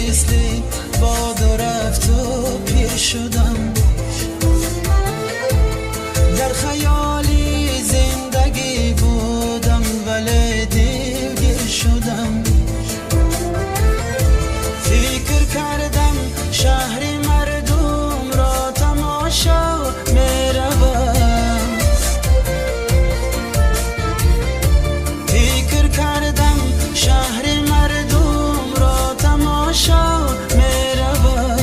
مثلی باد و رفت و پیر شدم. در خیالی زندگی بودم ولی دلگیر شدم. فکر کردم شهر مردم را تماشا میروم. فکر کردم شهر مردم را تماشا میروم.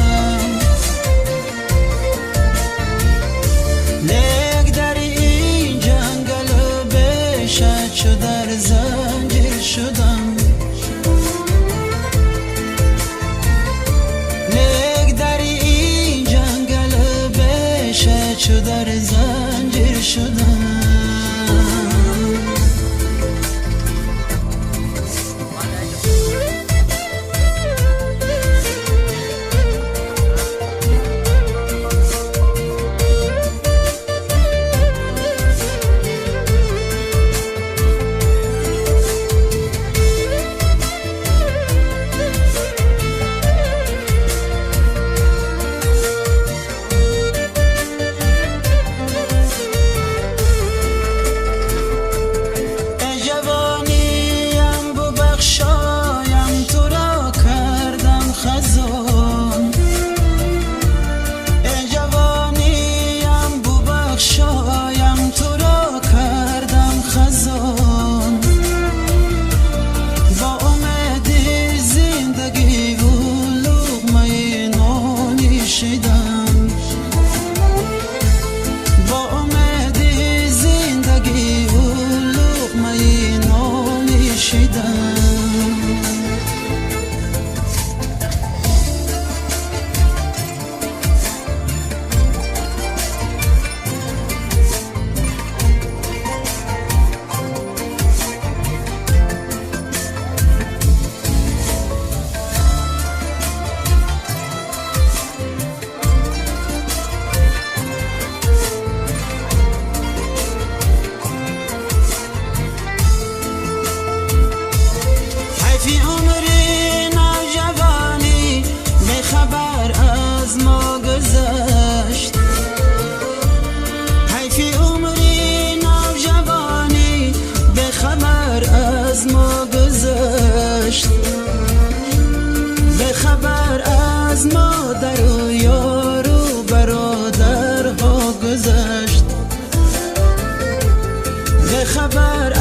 لیک در این جنگل بشد چو در زنجیر شدم. چو در زنجیر شدم. فی عمری نوجوانی به خبر از ما گذشت. فی عمری نوجوانی به خبر از ما گذشت. به خبر از ما در و یار و برادرها گذشت. به خبر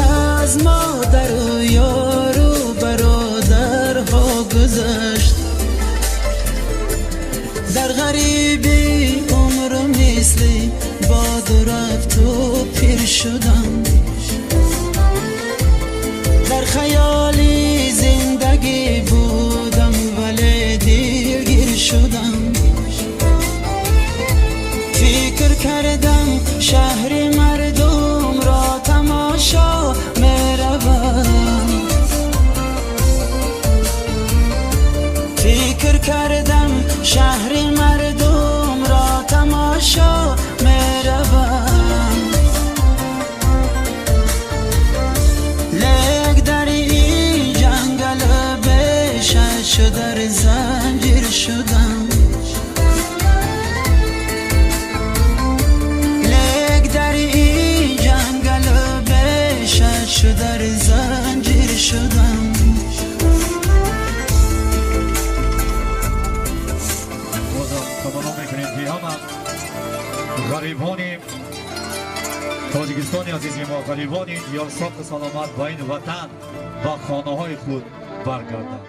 از ما در و یار و برادرها گذشت. در غریبی عمر مثلی باد و رفت و پیر شدم. در خیالی زندگی بودم ولی دلگیر شدم. فکر کردم شهر مردم را تماشا میروم. فکر کردم شهر مردم را تماشا میروم. لیک در این جنگل بشد چو در زنجیر شدم. لیک در این جنگل بشد چو در زنجیر شدم. غریبانی تاجیکستانی عزیز ما، غریبانی دیار صاف سلامت با این وطن و خانه های خود برگردند.